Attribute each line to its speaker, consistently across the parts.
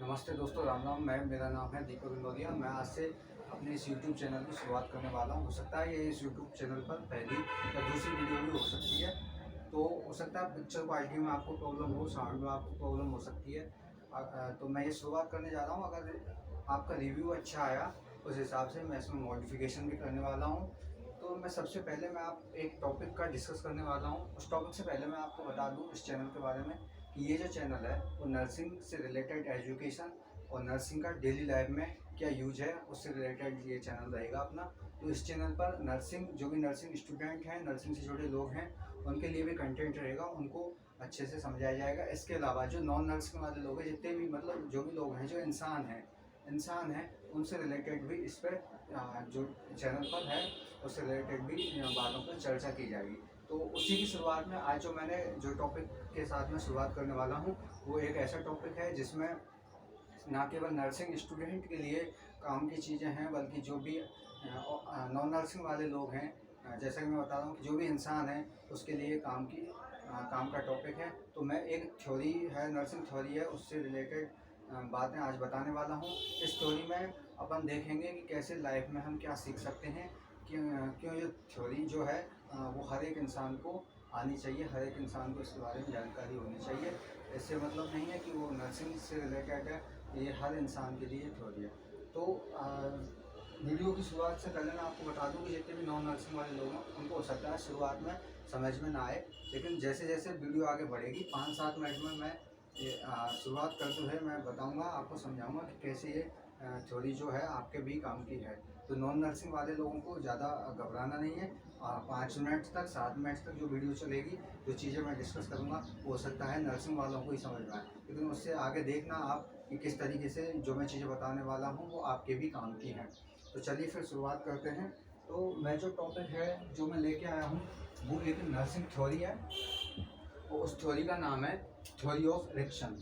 Speaker 1: नमस्ते दोस्तों, राम राम। मेरा नाम है दीपक इंदौरिया। मैं आज से अपने इस यूट्यूब चैनल की शुरुआत करने वाला हूँ। हो सकता है ये इस यूट्यूब चैनल पर पहली या दूसरी वीडियो भी हो सकती है। तो हो सकता है पिक्चर क्वालिटी में आपको प्रॉब्लम हो, साउंड में आपको प्रॉब्लम हो सकती है। तो मैं ये शुरुआत करने जा रहा हूँ। अगर आपका रिव्यू अच्छा आया उस हिसाब से मैं इसमें मॉडिफिकेशन भी करने वाला हूँ। तो मैं सबसे पहले मैं आप एक टॉपिक का डिस्कस करने वाला हूँ। उस टॉपिक से पहले मैं आपको बता दूँ इस चैनल के बारे में कि ये जो चैनल है वो नर्सिंग से रिलेटेड एजुकेशन और नर्सिंग का डेली लाइफ में क्या यूज है उससे रिलेटेड ये चैनल रहेगा अपना। तो इस चैनल पर नर्सिंग जो भी नर्सिंग स्टूडेंट हैं, नर्सिंग से जुड़े लोग हैं, उनके लिए भी कंटेंट रहेगा, उनको अच्छे से समझाया जाएगा। इसके अलावा जो नॉन नर्सिंग वाले लोग हैं, जितने भी मतलब जो भी लोग हैं, जो इंसान हैं उनसे रिलेटेड भी इस पर जो चैनल पर है उससे रिलेटेड भी बातों पर चर्चा की जाएगी। तो उसी की शुरुआत में आज जो मैंने जो टॉपिक के साथ में शुरुआत करने वाला हूँ वो एक ऐसा टॉपिक है जिसमें ना केवल नर्सिंग स्टूडेंट के लिए काम की चीज़ें हैं, बल्कि जो भी नॉन नर्सिंग वाले लोग हैं, जैसा कि मैं बता रहा हूँ कि जो भी इंसान है उसके लिए काम का टॉपिक है। तो मैं एक थ्योरी है, नर्सिंग थ्योरी है, उससे रिलेटेड बातें आज बताने वाला हूँ। इस थ्योरी में अपन देखेंगे कि कैसे लाइफ में हम क्या सीख सकते हैं। क्यों ये थ्योरी जो है वो हर एक इंसान को आनी चाहिए, हर एक इंसान को इसके बारे में जानकारी होनी चाहिए। इससे मतलब नहीं है कि वो नर्सिंग से रिलेटेड है, ये हर इंसान के लिए थ्योरी है। तो वीडियो की शुरुआत से पहले मैं आपको बता दूं कि जितने भी नॉन नर्सिंग वाले लोग हैं उनको हो सकता है शुरुआत में समझ में ना आए, लेकिन जैसे जैसे वीडियो आगे बढ़ेगी 5-7 मिनट में मैं ये शुरुआत करते हुए मैं बताऊंगा, आपको समझाऊंगा कि कैसे ये थ्योरी जो है आपके भी काम की है। तो नॉन नर्सिंग वाले लोगों को ज़्यादा घबराना नहीं है। 5 मिनट तक 7 मिनट तक जो वीडियो चलेगी, जो चीज़ें मैं डिस्कस करूँगा वो हो सकता है नर्सिंग वालों को ही समझ में आए, लेकिन उससे आगे देखना आप कि किस तरीके से जो मैं चीज़ें बताने वाला हूँ वो आपके भी काम की हैं। तो चलिए फिर शुरुआत करते हैं। तो मैं जो टॉपिक है जो मैं लेके आया हूँ वो एक नर्सिंग थ्योरी है। तो उस थ्योरी का नाम है theory of erection.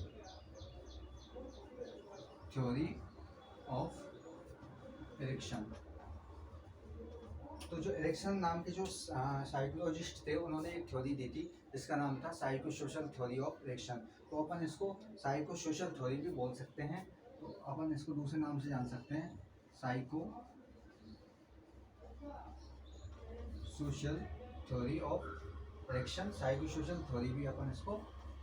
Speaker 1: Theory of erection. तो जो इरेक्शन नाम के जो साइकोलॉजिस्ट थे उन्होंने एक थ्योरी दी थी जिसका नाम था psycho social theory of erection. तो अपन इसको साइको सोशल थ्योरी भी बोल सकते हैं। तो अपन इसको दूसरे नाम से जान सकते हैं, psycho social theory of erection. Psycho social theory भी अपन इसको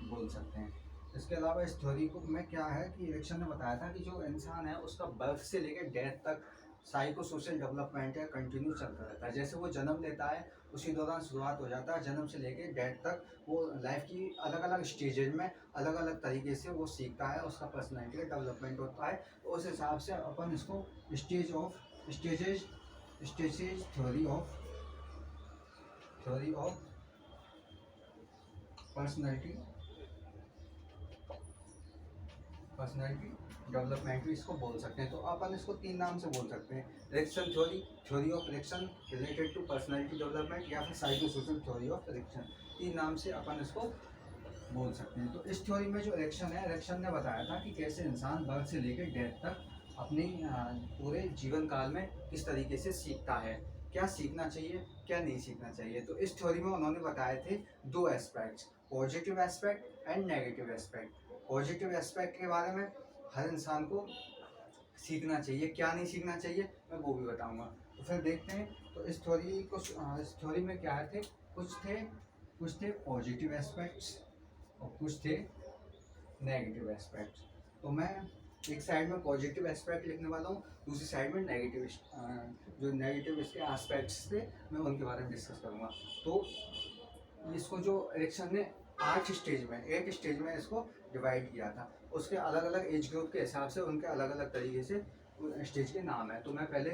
Speaker 1: बोल सकते हैं। इसके अलावा इस थ्योरी को में क्या है कि इरेक्शन ने बताया था कि जो इंसान है उसका बर्थ से लेकर डेथ तक साइको सोशल डेवलपमेंट है कंटिन्यू चलता रहता है। जैसे वो जन्म लेता है उसी दौरान शुरुआत हो जाता है, जन्म से लेकर डेथ तक वो लाइफ की अलग अलग स्टेजेज में अलग अलग तरीके से वो सीखता है, उसका पर्सनैलिटी डेवलपमेंट होता है। तो उस हिसाब से अपन इसको stages stages theory of personality development भी इसको बोल सकते हैं। तो अपन इसको 3 नाम से बोल सकते हैं, Erikson theory, theory of Erikson related to personality development, या फिर psycho social theory of Erikson. 3 नाम से अपन इसको बोल सकते हैं। तो इस थ्योरी में जो इरेक्शन है, इरेक्शन ने बताया था कि कैसे इंसान बर्थ से लेकर डेथ तक अपनी पूरे जीवन काल में किस तरीके से सीखता है, क्या सीखना चाहिए क्या नहीं सीखना चाहिए। तो इस थ्योरी में उन्होंने बताए थे 2 aspects, positive aspect and negative aspect. Positive aspect के बारे में हर इंसान को सीखना चाहिए, क्या नहीं सीखना चाहिए मैं वो भी बताऊंगा। तो फिर देखते हैं। तो इस थ्योरी में क्या थे, कुछ थे पॉजिटिव एस्पेक्ट्स और कुछ थे नेगेटिव एस्पेक्ट्स। तो मैं एक साइड में पॉजिटिव एस्पेक्ट लिखने वाला हूँ, दूसरी साइड में नेगेटिव जो नेगेटिव इसके एस्पेक्ट्स थे मैं उनके बारे में डिस्कस करूँगा। तो इसको जो इरेक्शन ने 8 स्टेज में इसको डिवाइड किया था। उसके अलग अलग एज ग्रुप के हिसाब से उनके अलग अलग तरीके से स्टेज के नाम है। तो मैं पहले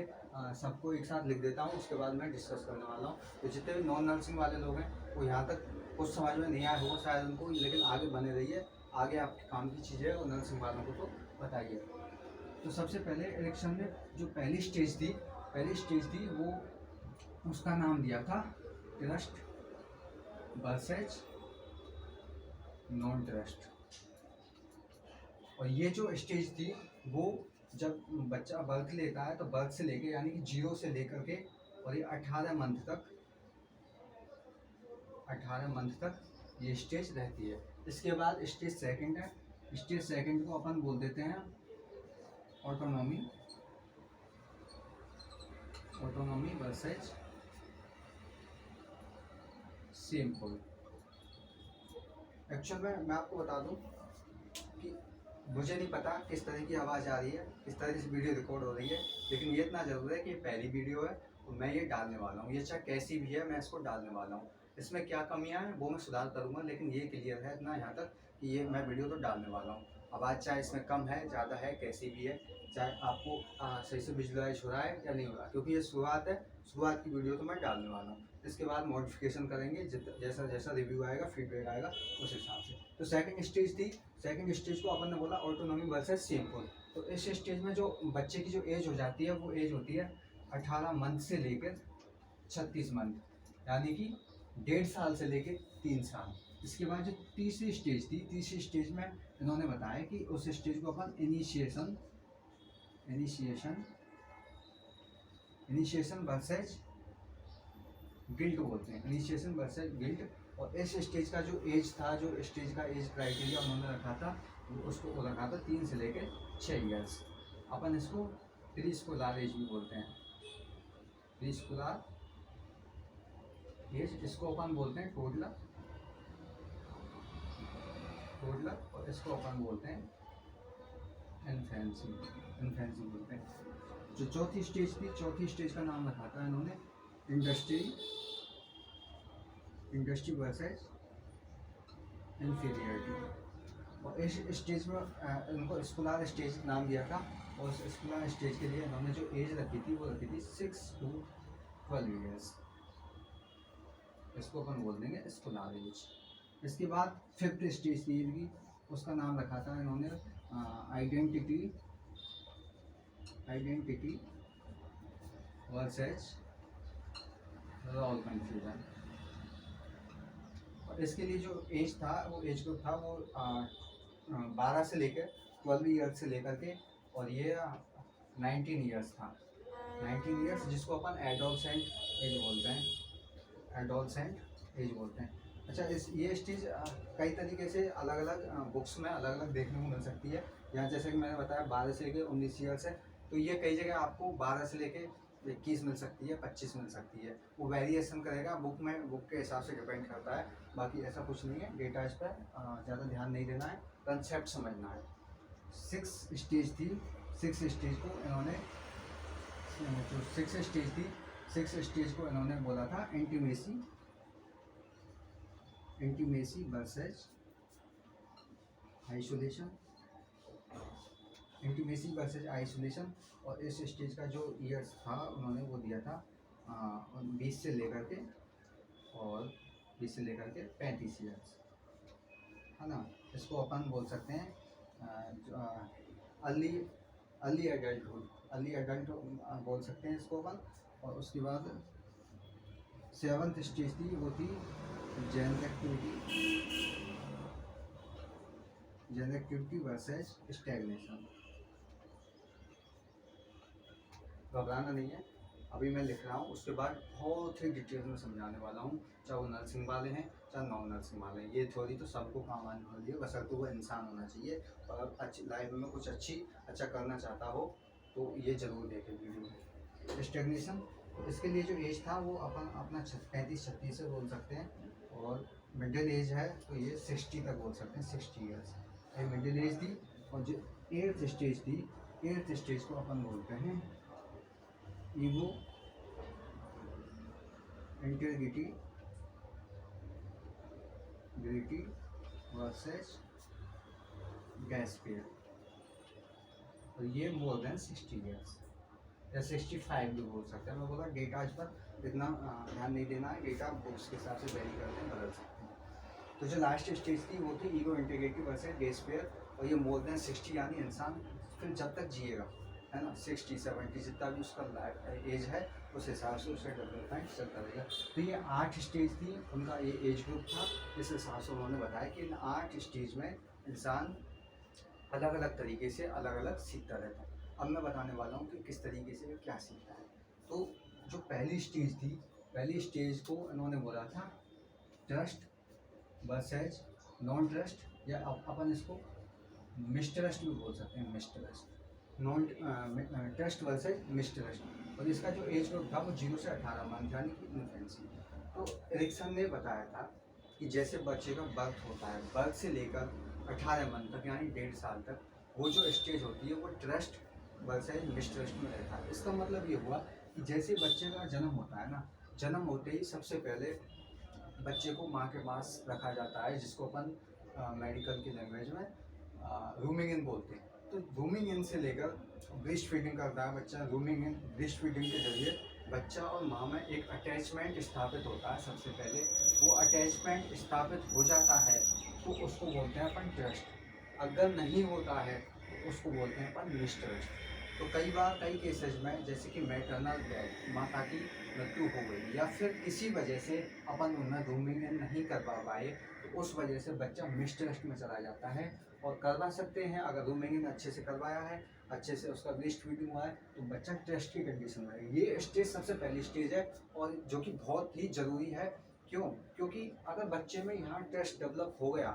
Speaker 1: सबको एक साथ लिख देता हूँ, उसके बाद मैं डिस्कस करने वाला हूँ। तो जितने भी नॉन नर्सिंग वाले लोग हैं वो यहाँ तक कुछ समझ में नहीं आया होगा शायद उनको, लेकिन आगे बने रहिए, आगे आपके काम की चीज़ें है वो नर्सिंग वालों को तो बताइए। तो सबसे पहले इरेक्शन ने जो पहली स्टेज थी वो उसका नाम दिया था ट्रस्ट वर्सेज नॉन ट्रस्ट। और ये जो स्टेज थी वो जब बच्चा बर्थ लेता है तो बर्थ से लेके यानी कि 0 से लेकर के और ये 18 मंथ तक ये स्टेज रहती है। इसके बाद स्टेज सेकंड है स्टेज सेकंड को अपन बोल देते हैं autonomy, autonomy versus simple. Actual में मैं आपको बता दूं कि मुझे नहीं पता किस तरह की आवाज़ आ रही है, किस तरह से वीडियो रिकॉर्ड हो रही है, लेकिन ये इतना ज़रूर है कि ये पहली वीडियो है तो मैं ये डालने वाला हूँ। ये चाहे कैसी भी है मैं इसको डालने वाला हूँ। इसमें क्या कमियाँ हैं वो मैं सुधार करूँगा, लेकिन ये क्लियर है इतना यहाँ तक कि ये मैं वीडियो तो डालने वाला हूँ। आवाज़ चाहे इसमें कम है, ज़्यादा है, कैसी भी है, चाहे आपको सही से विजुअलाइज हो रहा है या नहीं हो रहा, क्योंकि ये शुरुआत है, शुरुआत की वीडियो तो मैं डालने वाला हूँ। इसके बाद मॉडिफिकेशन करेंगे, जैसा जैसा रिव्यू आएगा, फीडबैक आएगा, उस हिसाब से। तो सेकंड स्टेज थी, सेकंड स्टेज को अपन ने बोला ऑटोनॉमी वर्सेस सिंपल। तो इस स्टेज में जो बच्चे की जो एज हो जाती है वो एज होती है 18 मंथ से लेकर 36 मंथ, यानी कि 1.5 साल से लेकर 3 साल। इसके बाद जो तीसरी स्टेज थी, तीसरी स्टेज में इन्होंने बताया कि उस स्टेज को अपन इनिशिएशन वर्सेज गिल्ट बोलते हैं, इनिशिएशन वर्सेज गिल्ट। और इस स्टेज का जो एज था, जो स्टेज का एज क्राइटेरिया उन्होंने रखा था, उसको रखा था 3 से लेकर 6 ईयर्स। अपन इसको प्री स्कूलर एज भी बोलते हैं, प्री स्कूलर एज। इसको अपन बोलते हैं टोडलर, और इसको अपन बोलते हैं इन्फेंसी बोलते हैं। जो चौथी स्टेज थी, चौथी स्टेज का नाम रखा था इन्होंने इंडस्ट्री वर्सेज इंफीरियरिटी। और इस स्टेज में इनको स्कूलर स्टेज नाम दिया था। और उस स्कूलर स्टेज के लिए इन्होंने जो एज रखी थी वो रखी थी 6 to 12 ईयर्स। इसको अपन बोल देंगे स्कूलर एज। इसके बाद फिफ्थ स्टेज थी इनकी, उसका नाम रखा था इन्होंने आइडेंटिटी वर्सेज रोल कन्फ्यूजन। और इसके लिए जो एज था, वो एज ग्रुप था वो 12 से लेकर 12 ईयर्स से लेकर के, और ये 19 ईयर्स था, 19 ईयर्स, जिसको अपन एडोलसेंट एज बोलते हैं, एडोलसेंट एज बोलते हैं। अच्छा, ये स्टेज कई तरीके से अलग अलग बुक्स में अलग अलग देखने को मिल सकती है। यहाँ जैसे कि मैंने बताया 12 से लेकर 19 ईयर्स है, तो ये कई जगह आपको 12 से लेकर 21 मिल सकती है, 25 मिल सकती है। वो वेरिएशन करेगा बुक में, बुक के हिसाब से डिपेंड करता है। बाकी ऐसा कुछ नहीं है, डेटा इस पर ज़्यादा ध्यान नहीं देना है, कंसेप्ट समझना है। 6 स्टेज थी, 6 स्टेज को इन्होंने, जो 6 स्टेज थी, 6 स्टेज को इन्होंने बोला था intimacy versus isolation, intimacy versus isolation. और इस स्टेज का जो ईयर्स था उन्होंने वो दिया था 20 से लेकर के, और 20 से लेकर के 35 ईयर्स, है ना। इसको अपन बोल सकते हैं अर्ली एडल्ट बोल सकते हैं इसको अपन। और उसके बाद 7th स्टेज थी, वो थी जनरेटिविटी वर्सेज स्टैग्नेशन। घबराना नहीं है, अभी मैं लिख रहा हूँ, उसके बाद बहुत ही डिटेल में समझाने वाला हूँ, चाहे वो नर्सिंग वाले हैं चाहे नॉन नर्सिंग वाले हैं। ये थ्योरी तो सबको काम आने वाली है, बशर्ते वो इंसान होना चाहिए और अच्छी लाइफ में कुछ अच्छा करना चाहता हो तो ये ज़रूर देखें वीडियो। स्टैग्नेशन, इसके लिए जो एज था वो अपन अपना 35-36 से बोल सकते हैं, और मिडिल एज है तो ये 60 तक बोल सकते हैं, 60 ईयर्स ये मिडिल एज थी। और जो 8th स्टेज थी, 8th स्टेज को अपन बोलते हैं ईगो इंटीग्रिटी वर्सेस गैस्पियर। और ये मोर देन 60 ईयर्स या 65 भी बोल सकते हैं। मैं बोला डेटा इस पर इतना ध्यान नहीं देना है, डेटा बुक्स के हिसाब से वेरी करते हैं, बदल सकते हैं। तो जो लास्ट स्टेज थी वो थी ईगो इंटीग्रिटी वर्सेस गैस्पियर। और ये मोर देन 60, यानी इंसान फिर जब तक जिएगा, है ना, 60-70 जितना भी उसका लाइफ एज है उस हिसाब से उसका डेवलपमेंट चलता रहेगा। तो ये 8 स्टेज थी, उनका ये एज ग्रुप था। इस हिसाब से उन्होंने बताया कि इन 8 स्टेज में इंसान अलग अलग तरीके से अलग अलग सीखता रहता है। अब मैं बताने वाला हूँ कि किस तरीके से क्या सीखता है। तो जो पहली स्टेज थी, पहली स्टेज को इन्होंने बोला था ट्रस्ट वर्सेज नॉन ट्रस्ट, या अपन इसको मिसट्रस्ट भी बोल सकते हैं, mistrust non trust versus mistrust. और इसका जो एज ग्रुप था वो 0 से 18 मंथ यानी कि इन्फेंसी। तो एरिक्सन ने बताया था कि जैसे बच्चे का बर्थ होता है, बर्थ से लेकर 18 मंथ तक यानी 1.5 साल तक वो जो स्टेज होती है वो ट्रस्ट वर्सेज मिसट्रस्ट में रहता है। इसका मतलब ये हुआ कि जैसे बच्चे का जन्म होता है ना, जन्म होते ही सबसे पहले बच्चे को माँ के पास रखा जाता है, जिसको अपन मेडिकल की लैंग्वेज में रूमिंग इन बोलते हैं। तो रूमिंग इन से लेकर ब्रेस्ट फीडिंग करता है बच्चा। रूमिंग इन ब्रेस्ट फीडिंग के जरिए बच्चा और माँ में एक अटैचमेंट स्थापित होता है। सबसे पहले वो अटैचमेंट स्थापित हो जाता है तो उसको बोलते हैं अपन ट्रस्ट। अगर नहीं होता है तो उसको बोलते हैं अपन मिसट्रस्ट। तो कई बार कई केसेस में जैसे कि मैटरनल डेथ, माता की मृत्यु हो गई या फिर किसी वजह से अपन उन्हें रूमिंग इन नहीं करवा पाए तो उस वजह से बच्चा मिसट्रस्ट में चला जाता है। और करवा सकते हैं अगर रूमिंग इन अच्छे से करवाया है, अच्छे से उसका ब्रेस्ट फीडिंग हुआ है तो बच्चा ट्रस्ट की कंडीशन में है। ये स्टेज सबसे पहली स्टेज है और जो कि बहुत ही ज़रूरी है। क्यों? क्योंकि अगर बच्चे में यहाँ ट्रस्ट डेवलप हो गया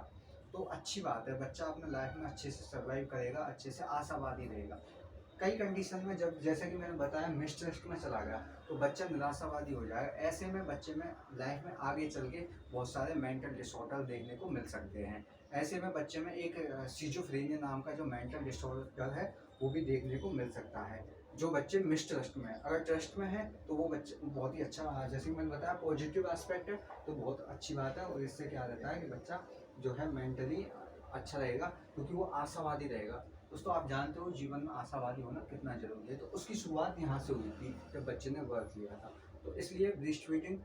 Speaker 1: तो अच्छी बात है, बच्चा अपने लाइफ में अच्छे से सर्वाइव करेगा, अच्छे से आशावादी रहेगा। कई कंडीशन में जब जैसा कि मैंने बताया मिसट्रस्ट में चला गया तो बच्चा निराशावादी हो जाएगा। ऐसे में बच्चे में लाइफ में आगे चल के बहुत सारे मेंटल डिसऑर्डर देखने को मिल सकते हैं। ऐसे में बच्चे में एक सिजोफ्रेनिया नाम का जो मेंटल डिसऑर्डर है वो भी देखने को मिल सकता है। जो बच्चे मिसट्रस्ट में है, अगर ट्रस्ट में है तो वो बच्चे बहुत ही अच्छा, जैसे कि मैंने बताया पॉजिटिव एस्पेक्ट है तो बहुत अच्छी बात है। और इससे क्या रहता है कि बच्चा जो है मेंटली अच्छा रहेगा क्योंकि वो आशावादी रहेगा। दोस्तों आप जानते हो जीवन में आशावादी होना कितना जरूरी है। तो उसकी शुरुआत यहाँ से हुई थी जब बच्चे ने बर्थ लिया था। तो इसलिए ब्रेस्ट फीडिंग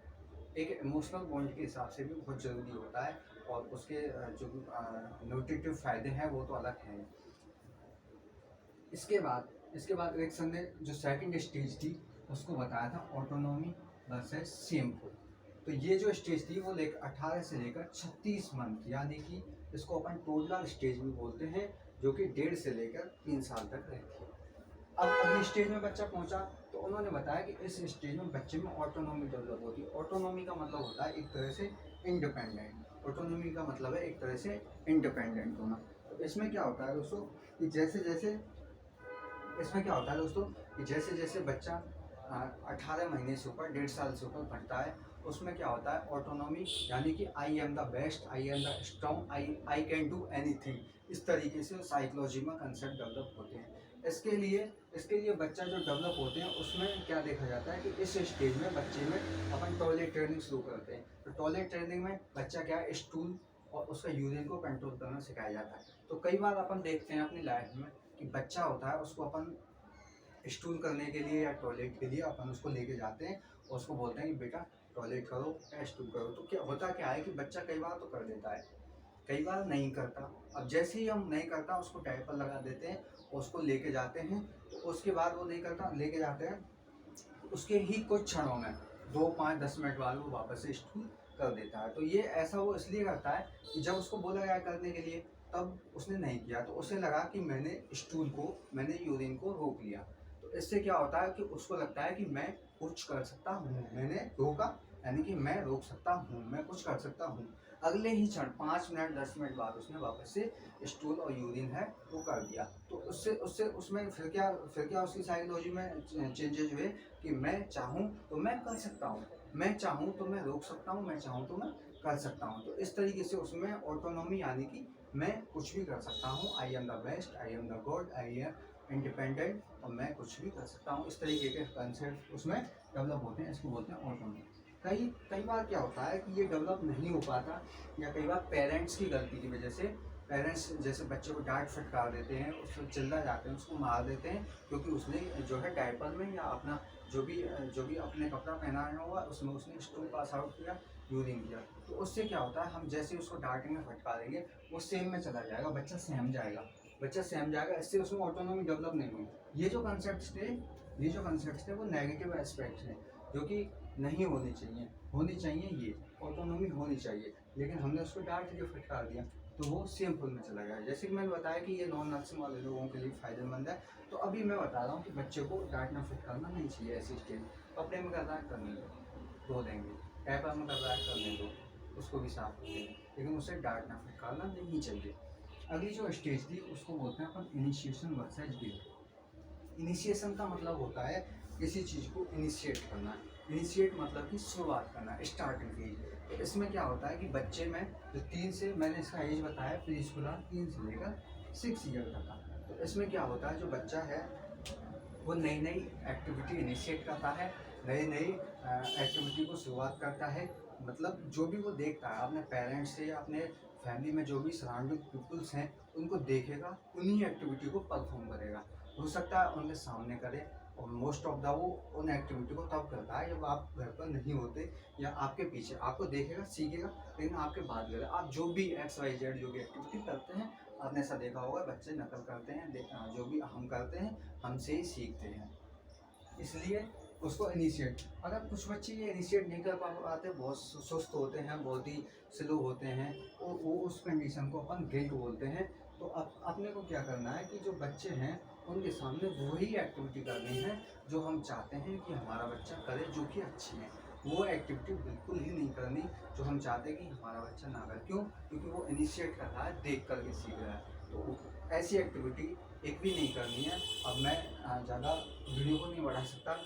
Speaker 1: एक इमोशनल बॉन्ड के हिसाब से भी बहुत ज़रूरी होता है और उसके जो न्यूट्रिटिव फायदे हैं वो तो अलग हैं। इसके बाद एरिक्सन ने जो सेकंड स्टेज थी उसको बताया था ऑटोनॉमी वर्सेस सेमफुल। तो ये जो स्टेज थी वो 18 से लेकर 36 मंथ यानी कि इसको अपन टोडलर स्टेज भी बोलते हैं, जो कि 1.5 से लेकर 3 साल तक रहती है। अब अगली स्टेज में बच्चा पहुंचा तो उन्होंने बताया कि इस स्टेज में बच्चे में ऑटोनॉमी डेवलप होती है। ऑटोनॉमी का मतलब होता है एक तरह से इंडिपेंडेंट। ऑटोनॉमी का मतलब है एक तरह से इंडिपेंडेंट होना। तो इसमें क्या होता है दोस्तों कि जैसे जैसे बच्चा 18 महीने से ऊपर 1.5 साल से ऊपर बढ़ता है उसमें क्या होता है ऑटोनॉमी, यानी कि I am the best, I am the strong, I can do anything. इस तरीके से साइकोलॉजी में कंसेप्ट डेवलप होते हैं। इसके लिए बच्चा जो डेवलप होते हैं उसमें क्या देखा जाता है कि इस स्टेज में बच्चे में अपन टॉयलेट ट्रेनिंग शुरू करते हैं। तो टॉयलेट ट्रेनिंग में बच्चा क्या है स्टूल और उसका यूरिन को कंट्रोल करना सिखाया जाता है। तो कई बार अपन देखते हैं अपनी लाइफ में कि बच्चा होता है उसको अपन स्टूल करने के लिए या टॉयलेट के लिए अपन उसको लेके जाते हैं और उसको बोलते हैं कि बेटा टॉयलेट करो या स्टूल करो। तो क्या है कि बच्चा कई बार तो कर देता है, कई बार नहीं करता। अब जैसे ही हम नहीं करता उसको डायपर लगा देते हैं और उसको लेके जाते हैं। तो उसके बाद वो नहीं करता, लेके जाते हैं उसके ही कुछ क्षणों में 2, 5, 10 मिनट बाद वो वापस से स्टूल कर देता है। तो ये ऐसा वो इसलिए करता है कि जब उसको बोला गया करने के लिए तब उसने नहीं किया तो उसे लगा कि मैंने यूरिन को रोक लिया। तो इससे क्या होता है कि उसको लगता है कि मैं कुछ कर सकता हूँ, मैंने रोका यानी कि मैं रोक सकता हूँ, मैं कुछ कर सकता हूँ। अगले ही क्षण 5 मिनट 10 मिनट बाद उसने वापस से स्टूल और यूरिन है वो कर दिया। तो उससे उससे उसमें फिर क्या उसकी साइकोलॉजी में चेंजेज हुए कि मैं चाहूँ तो मैं कर सकता हूँ, मैं चाहूँ तो मैं रोक सकता हूँ, मैं चाहूँ तो मैं कर सकता हूँ। तो इस तरीके से उसमें ऑटोनॉमी यानी कि मैं कुछ भी कर सकता हूँ, I am the best, I am the God, I am independent और मैं कुछ भी कर सकता हूँ। इस तरीके के कंसेप्ट उसमें डेवलप होते हैं, इसको बोलते हैं ऑटोनॉमी। कई बार क्या होता है कि ये डेवलप नहीं हो पाता या कई बार पेरेंट्स की गलती की वजह से पेरेंट्स जैसे बच्चे को डांट फटकार देते हैं, उसको चिल्ला जाते हैं, उसको मार देते हैं क्योंकि उसने जो है डायपर में या अपना जो भी अपने कपड़ा पहनाया हुआ उसमें उसने स्टूल पास आउट किया, यूरिन किया। तो उससे क्या होता है हम जैसे उसको डांटेंगे फटकारेंगे वो सेम में चला जाएगा, बच्चा सहम जाएगा। इससे उसमें ऑटोनॉमी डेवलप नहीं हुई। ये जो कंसेप्ट थे वो नेगेटिव एस्पेक्ट हैं जो कि नहीं होनी चाहिए ये ऑटोनॉमी होनी चाहिए, लेकिन हमने उसको डांट के फटकार दिया तो वो सेमफुल में चला गया। जैसे कि मैंने बताया कि ये नॉन नर्सिंग वाले लोगों के लिए फ़ायदेमंद है। तो अभी मैं बता रहा हूँ कि बच्चे को डांटना फटकारना नहीं चाहिए। ऐसी स्टेज कपड़े में कर रहा है करने दो, धो देंगे, डायपर में कर रहा है करने दो, उसको भी साफ कर देंगे, लेकिन उसे डांटना फटकारना नहीं चाहिए। अगली जो स्टेज थी उसको बोलते हैं अपन इनिशिएशन वर्सेज बिल्ड। इनिशिएशन का मतलब होता है किसी चीज़ को इनिशिएट करना। इनिशिएट मतलब कि शुरुआत करना, स्टार्टिंग फेज। तो इसमें क्या होता है कि बच्चे में जो 3 से, मैंने इसका एज बताया प्री स्कूलर 3 से लेकर 6 ईयर तक का। तो इसमें क्या होता है, जो बच्चा है वो नई नई एक्टिविटी इनिशिएट करता है, नई नई एक्टिविटी को शुरुआत करता है। मतलब जो भी वो देखता है अपने पेरेंट्स से या अपने फैमिली में जो भी सराउंडिंग पीपल्स हैं उनको देखेगा, उन्हीं एक्टिविटी को परफॉर्म करेगा। हो सकता है उनके सामने करे, और मोस्ट ऑफ द वो उन एक्टिविटी को तब करता है जब आप घर पर नहीं होते या आपके पीछे। आपको देखेगा, सीखेगा, लेकिन आपके बाद करे। आप जो भी XYZ जो भी एक्टिविटी करते हैं, आपने ऐसा देखा होगा बच्चे नकल करते हैं, जो भी हम करते हैं हमसे ही सीखते हैं। इसलिए उसको इनिशिएट, अगर कुछ बच्चे ये इनिशिएट नहीं कर पाते, बहुत सुस्त होते हैं, बहुत ही स्लो होते हैं, और वो उस कंडीशन को अपन गिल्ट बोलते हैं। तो अपने को क्या करना है कि जो बच्चे हैं उनके सामने वही एक्टिविटी करनी है जो हम चाहते हैं कि हमारा बच्चा करे, जो कि अच्छी है। वो एक्टिविटी बिल्कुल ही नहीं करनी जो हम चाहते हैं कि हमारा बच्चा ना करे। क्यों? क्योंकि वो इनिशिएट कर रहा है, देख कर के सीख रहा है। तो ऐसी एक्टिविटी एक भी नहीं करनी है। अब मैं ज़्यादा वीडियो को नहीं बढ़ा सकता,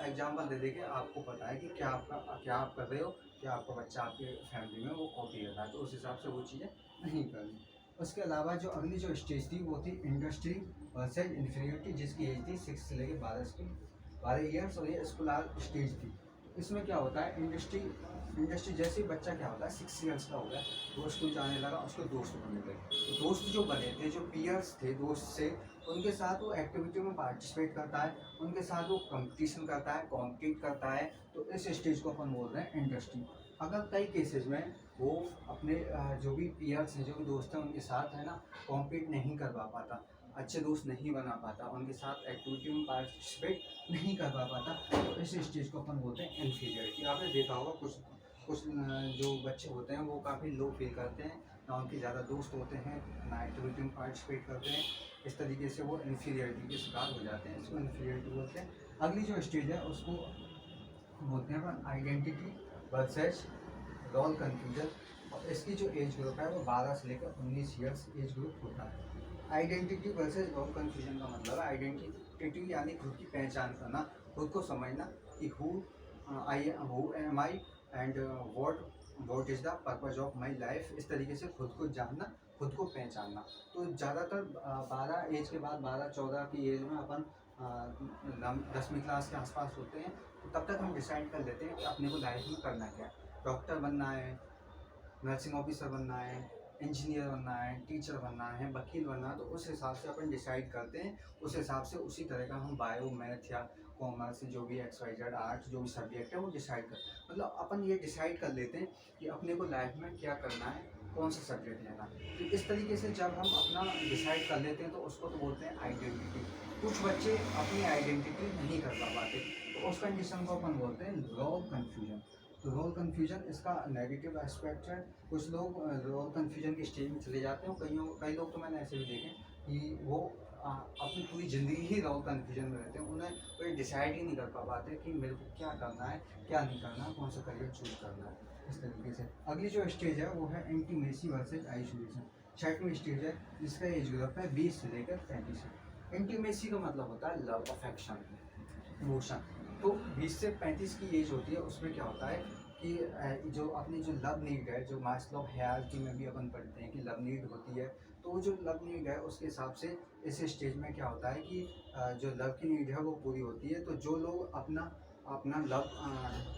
Speaker 1: एग्जाम्पल दे के आपको पता है कि क्या आप कर रहे हो, क्या आपका बच्चा आपके फैमिली में वो कॉपी कर रहा है, तो उस हिसाब से वो चीज़ें नहीं करनी। उसके अलावा जो अगली जो स्टेज थी वो थी इंडस्ट्री वर्सेज इन्फीरियरिटी, जिसकी एज थी 6 से लेकर 12 ईयर्स, और ये स्कूलर स्टेज थी। तो इसमें क्या होता है, इंडस्ट्री जैसे ही बच्चा क्या होता है 6 ईयर्स का हो गया, वो स्कूल जाने लगा, उसके दोस्त बनने लगे। तो दोस्त जो बने थे, जो पीयर्स थे दोस्त से, उनके साथ वो एक्टिविटी में पार्टिसिपेट करता है, उनके साथ वो कंपटीशन करता है, कॉम्पीट करता है। तो इस स्टेज को अपन बोल रहे हैं इंडस्ट्री। अगर कई केसेस में वो अपने जो भी पीयर्स हैं, जो भी दोस्त हैं, उनके साथ है ना कॉम्पीट नहीं करवा पाता, अच्छे दोस्त नहीं बना पाता, उनके साथ एक्टिविटी में पार्टिसिपेट नहीं कर पाता, तो इस स्टेज को अपन बोलते हैं इन्फीरियरिटी। आपने देखा होगा कुछ जो बच्चे होते हैं वो काफ़ी लो फील करते हैं, ना उनके ज़्यादा दोस्त होते हैं, ना एक्टिविटी में पार्टिसिपेट करते हैं। इस तरीके से वो इन्फीरियरिटी के शिकार हो जाते हैं, इसको इन्फीरियरिटी बोलते हैं। अगली जो स्टेज है उसको बोलते हैं अपन आइडेंटिटी वर्सेस रोल कन्फ्यूजन। और इसकी जो एज ग्रुप है वो 12 से लेकर 19 ईयर्स एज ग्रुप होता है। आइडेंटिटी वर्सेस रोल कन्फ्यूजन का मतलब है आइडेंटिटी यानी खुद की पहचान करना, खुद को समझना कि who am I and what is the purpose of my life. इस तरीके से खुद को जानना, खुद को पहचानना। तो ज़्यादातर 12 एज के बाद, 12-14 की एज में अपन 10वीं क्लास के आसपास होते हैं, तो तब तक हम डिसाइड कर लेते हैं कि अपने को लाइफ में करना क्या है। डॉक्टर बनना है, नर्सिंग ऑफिसर बनना है, इंजीनियर बनना है, टीचर बनना है, वकील बनना है। तो उस हिसाब से अपन डिसाइड करते हैं, उस हिसाब से उसी तरह का हम बायो, मैथ या कॉमर्स, जो भी XYZ आर्ट्स जो भी सब्जेक्ट है वो डिसाइड कर, मतलब अपन ये डिसाइड कर लेते हैं कि अपने को लाइफ में क्या करना है, कौन सा सब्जेक्ट लेना है। तो इस तरीके से जब हम अपना डिसाइड कर लेते हैं तो उसको तो बोलते हैं आइडेंटिटी। कुछ बच्चे अपनी आइडेंटिटी नहीं कर पाते, तो उस कंडीशन को अपन बोलते हैं रोल कन्फ्यूजन। तो रोल कन्फ्यूजन इसका नेगेटिव एस्पेक्ट है। कुछ लोग रोल कन्फ्यूजन की स्टेज में चले जाते हैं, कई लोग तो मैंने ऐसे भी देखे कि वो अपनी पूरी ज़िंदगी ही रोल कन्फ्यूजन में रहते हैं। उन्हें कोई डिसाइड ही नहीं कर पाते कि मेरे को क्या करना है, क्या नहीं करना, कौन सा करियर चूज करना है। इस तरीके से अगली जो स्टेज है वो है इंटीमेसी वर्सेज आइसोलेशन। 6वीं स्टेज है जिसका एज ग्रुप है 20 से लेकर 35। इंटीमेसी का मतलब होता है लव, अफेक्शन, इमोशन। तो 20 से 35 की एज होती है, उसमें क्या होता है कि जो अपनी जो लव नीड है, जो मास्लो हायरार्की में भी अपन पढ़ते हैं कि लव नीड होती है, तो वो जो लव नीड है उसके हिसाब से इस स्टेज में क्या होता है कि जो लव की नीड है वो पूरी होती है। तो जो लोग अपना अपना लव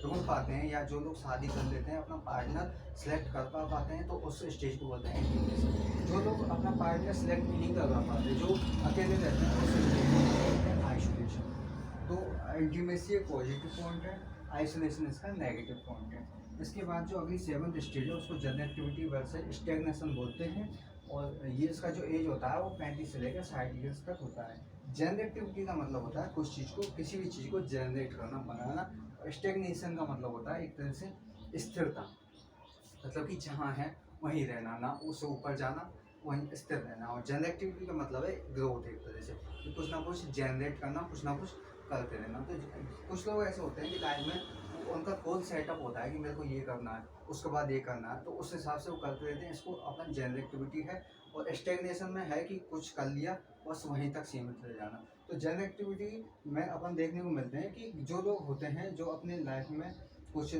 Speaker 1: ढूंढ पाते हैं, या जो लोग शादी कर लेते हैं, अपना पार्टनर सेलेक्ट कर पाते हैं, तो उस स्टेज को बोलते हैं इंटीमेसी। जो लोग अपना पार्टनर सेलेक्ट नहीं कर पाते, जो अकेले रहते हैं, उस स्टेज को बोलते हैं आइसोलेशन। तो इंटीमेसी एक पॉजिटिव पॉइंट है, आइसोलेशन इसका नेगेटिव पॉइंट है। इसके बाद जो अगली 7th स्टेज है उसको जनरल एक्टिविटी वर्सेज स्टैग्नेशन बोलते हैं, और ये इसका जो एज होता है वो 35 से लेकर 60 ईयर्स तक होता है। जनरल एक्टिविटी का मतलब होता है कुछ चीज़ को, किसी भी चीज़ को जनरेट करना, बनाना। और स्टैग्नेशन का मतलब होता है एक तरह से स्थिरता, मतलब कि जहाँ है वहीं रहना, ना उससे ऊपर जाना, वहीं स्थिर रहना। और जनरल एक्टिविटी का मतलब है ग्रोथ, एक तरह से कि कुछ ना कुछ जनरेट करना, कुछ ना कुछ करते रहना। तो कुछ लोग ऐसे होते हैं कि लाइफ में उनका गोल सेटअप होता है कि मेरे को ये करना है, उसके बाद ये करना है, तो उस हिसाब से वो करते रहते हैं। इसको अपना जनरल एक्टिविटी है। और स्टेगनेशन में है कि कुछ कर लिया बस वहीं तक सीमित रह जाना। तो जनरल एक्टिविटी में अपन देखने को मिलते हैं कि जो लोग होते हैं, जो अपने लाइफ में कुछ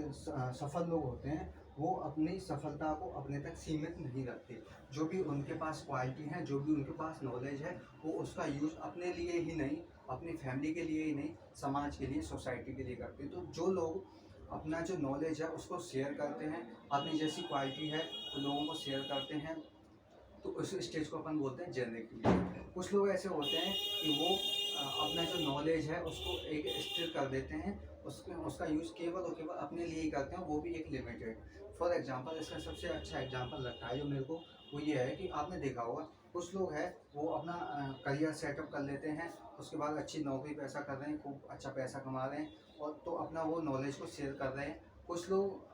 Speaker 1: सफल लोग होते हैं, वो अपनी सफलता को अपने तक सीमित नहीं रखते। जो भी उनके पास क्वालिटी है, जो भी उनके पास नॉलेज है, वो उसका यूज़ अपने लिए ही नहीं, अपनी फैमिली के लिए ही नहीं, समाज के लिए, सोसाइटी के लिए करते हैं। तो जो लोग अपना जो नॉलेज है उसको शेयर करते हैं, अपनी जैसी क्वालिटी है तो लोगों को शेयर करते हैं, तो उस स्टेज को अपन बोलते हैं जनरल एक्टिविटी। कुछ लोग ऐसे होते हैं कि वो अपना जो नॉलेज है उसको एक स्थिर कर देते हैं, उसका यूज़ केवल और केवल अपने लिए ही करते हैं, वो भी एक लिमिटेड। फॉर एग्जांपल, इसका सबसे अच्छा एग्जांपल लगता है जो मेरे को, वो ये है कि आपने देखा होगा कुछ लोग हैं वो अपना करियर सेटअप कर लेते हैं, उसके बाद अच्छी नौकरी पैसा कर रहे हैं, खूब अच्छा पैसा कमा रहे हैं, और तो अपना वो नॉलेज को शेयर कर रहे हैं। कुछ लोग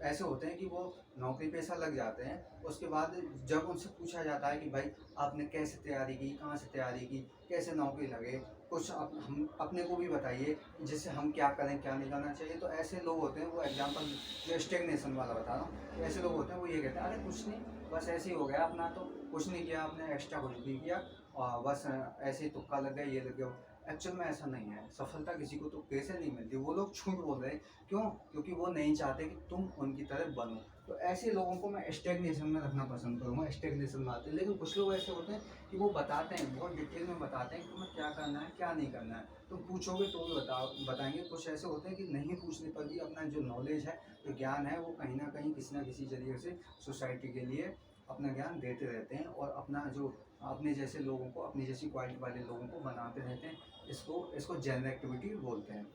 Speaker 1: ऐसे होते हैं कि वो नौकरी पेशा लग जाते हैं, उसके बाद जब उनसे पूछा जाता है कि भाई आपने कैसे तैयारी की, कहाँ से तैयारी की, कैसे नौकरी लगे, कुछ हम अपने को भी बताइए जिससे हम क्या करें, क्या नहीं करना चाहिए। तो ऐसे लोग होते हैं, वो एग्जांपल जो स्टेगनेशन वाला बता रहा हूँ, तो ऐसे लोग होते हैं वो ये कहते हैं अरे कुछ नहीं, बस ऐसे ही हो गया अपना, तो कुछ नहीं किया आपने, एक्स्ट्रा कुछ नहीं किया, और बस ऐसे ही तुक्का लग गया, ये लग गया। एक्चुअल में ऐसा नहीं है, सफलता किसी को तो कैसे नहीं मिलती। वो लोग झूठ बोल रहे हैं, क्यों? क्योंकि वो नहीं चाहते कि तुम उनकी तरह बनो। तो ऐसे लोगों को मैं स्टेगनेशन में रखना पसंद करूँगा, स्टेगनेशन में आते हैं। लेकिन कुछ लोग ऐसे होते हैं कि वो बताते हैं, बहुत डिटेल में बताते हैं कि तुम्हें क्या करना है, क्या नहीं करना है। तुम पूछोगे तो भी बताएंगे। कुछ ऐसे होते हैं कि नहीं पूछने पर भी अपना जो नॉलेज है, जो ज्ञान है, वो कहीं ना किसी जरिए से सोसाइटी के लिए अपना ज्ञान देते रहते हैं, और अपना जो अपने जैसे लोगों को, अपनी जैसी क्वालिटी वाले लोगों को बनाते रहते हैं। इसको जनरल एक्टिविटी बोलते हैं।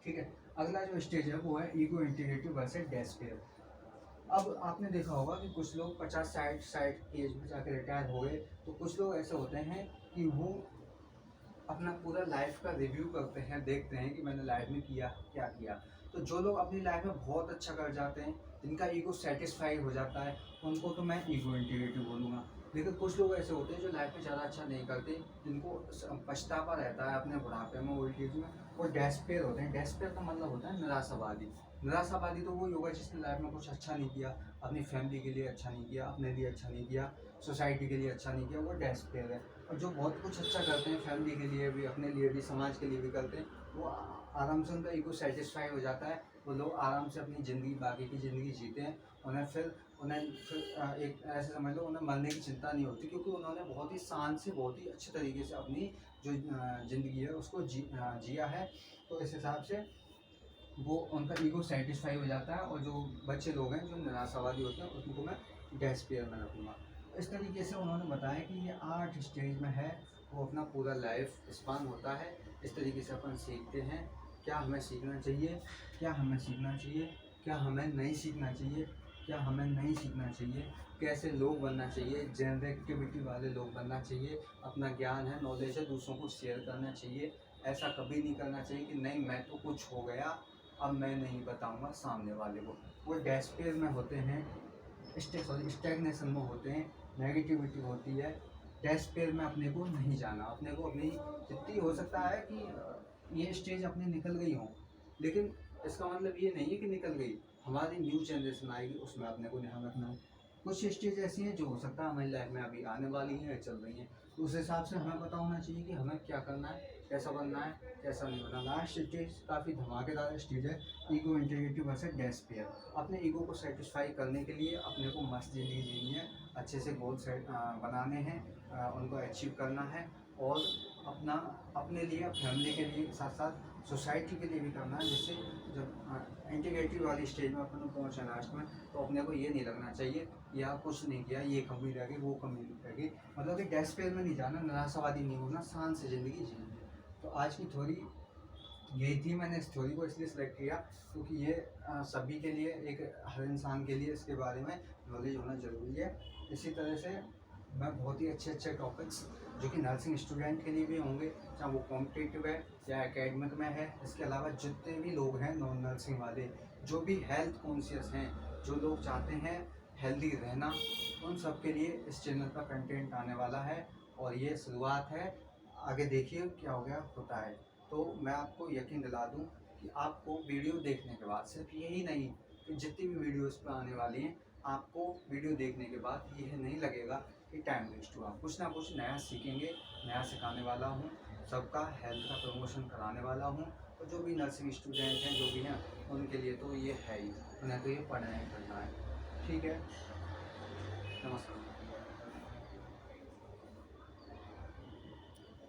Speaker 1: ठीक है। अगला जो स्टेज है वो है ईगो इंटीग्रेटिव वर्सेस डेस्पेयर। अब आपने देखा होगा कि कुछ लोग 50-60 की एज में जाकर रिटायर हो गए, तो कुछ लोग ऐसे होते हैं कि वो अपना पूरा लाइफ का रिव्यू करते हैं, देखते हैं कि मैंने लाइफ में किया क्या किया। तो जो लोग अपनी लाइफ में बहुत अच्छा कर जाते हैं, जिनका ईगो सेटिस्फाइड हो जाता है, उनको तो मैं ईगो इंटीग्रेटिव बोलूँगा। लेकिन कुछ लोग ऐसे होते हैं जो लाइफ में ज़्यादा अच्छा नहीं करते, जिनको पछतावा रहता है अपने बुढ़ापे में, ओल्ड एज में, वो डेस्पेयर होते हैं। डेस्पेयर का मतलब होता है निराशावादी। निराशावादी तो वो होगा जिसने लाइफ में कुछ अच्छा नहीं किया, अपनी फैमिली के लिए अच्छा नहीं किया, अपने लिए अच्छा नहीं किया, सोसाइटी के लिए अच्छा नहीं किया, वो डेस्पेयर है। और जो बहुत कुछ अच्छा करते हैं, फैमिली के लिए भी, अपने लिए भी, समाज के लिए भी करते हैं, वो आराम से उनका ईगो सेटिस्फाई हो जाता है। वो लोग आराम से अपनी ज़िंदगी, बाकी की ज़िंदगी जीते हैं। उन्हें एक ऐसे समझ लो, उन्हें मरने की चिंता नहीं होती, क्योंकि उन्होंने बहुत ही शान से, बहुत ही अच्छे तरीके से अपनी जो ज़िंदगी है उसको जिया है। तो इस हिसाब से वो उनका ईगो सेटिस्फाई हो जाता है। और जो बच्चे लोग हैं जो निराशावादी होते हैं, उनको मैं डेस्पेयर में रखूँगा। इस तरीके से उन्होंने बताया कि ये 8 स्टेज में है, वो अपना पूरा लाइफ स्पान होता है। इस तरीके से अपन सीखते हैं, क्या हमें सीखना चाहिए, क्या हमें सीखना चाहिए, क्या हमें नहीं सीखना चाहिए, क्या हमें नहीं सीखना चाहिए, कैसे लोग बनना चाहिए, जनरल एक्टिविटी वाले लोग बनना चाहिए, अपना ज्ञान है, नॉलेज है, दूसरों को शेयर करना चाहिए। ऐसा कभी नहीं करना चाहिए कि नहीं मैं तो कुछ हो गया, अब मैं नहीं बताऊंगा सामने वाले को। वो डेस्पेयर में होते हैं, स्टैग्नेशन में होते हैं, नेगेटिविटी होती है। डेस्पेयर में अपने को नहीं जाना, अपने को अपनी जितनी हो सकता है कि ये स्टेज अपनी निकल गई हो, लेकिन इसका मतलब ये नहीं है कि निकल गई। हमारी न्यू जनरेशन आएगी, उसमें अपने को ध्यान रखना है। कुछ स्टेज ऐसी हैं जो हो सकता है हमारी लाइफ में अभी आने वाली हैं, चल रही हैं, तो उस हिसाब से हमें पता होना चाहिए कि हमें क्या करना है, कैसा बनना है, कैसा नहीं बनना। लास्ट स्टेज काफ़ी धमाकेदार स्टेज है, ईगो इंटीग्रिटी वर्सेस डेस्पेयर। अपने ईगो को सेटिस्फाई करने के लिए अपने को मस्त ज़िंदगी जीनी है, अच्छे से गोल सेट बनाने हैं, उनको अचीव करना है, और अपना अपने लिए, फैमिली के लिए, साथ साथ सोसाइटी के लिए भी करना है। जिससे जब इंटीग्रेटिव वाली स्टेज में अपन को पहुँचा लास्ट में, तो अपने को ये नहीं लगना चाहिए या कुछ नहीं किया, ये कमी रह गई, वो कमी रह गई। मतलब कि डेस्पेयर में नहीं जाना, निराशावादी नहीं होना, शान से ज़िंदगी जीनी है। तो आज की थ्योरी यही थी। मैंने इस थ्योरी को इसलिए सेलेक्ट किया क्योंकि ये सभी के लिए, एक हर इंसान के लिए इसके बारे में नॉलेज होना ज़रूरी है। इसी तरह से मैं बहुत ही अच्छे अच्छे टॉपिक्स जो कि नर्सिंग स्टूडेंट के लिए भी होंगे, चाहे वो कॉम्पिटिटिव है या एकेडमिक में है, इसके अलावा जितने भी लोग हैं नॉन नर्सिंग वाले, जो भी हेल्थ कॉन्शियस हैं, जो लोग चाहते हैं हेल्दी रहना, उन सब के लिए इस चैनल का कंटेंट आने वाला है। और ये शुरुआत है, आगे देखिए क्या हो गया होता है। तो मैं आपको यकीन दिला दूं कि आपको वीडियो देखने के बाद, सिर्फ यही नहीं कि जितनी भी वीडियोस पर आने वाली हैं, आपको वीडियो देखने के बाद यह नहीं लगेगा कि टाइम वेस्ट हुआ। कुछ ना कुछ नया सीखेंगे, नया सिखाने वाला हूँ, सबका हेल्थ का प्रमोशन कराने वाला हूँ। और जो भी नर्सिंग स्टूडेंट हैं, जो भी हैं, उनके लिए तो ये है ही, उन्हें तो ये पढ़ना ही पढ़ना है। ठीक है,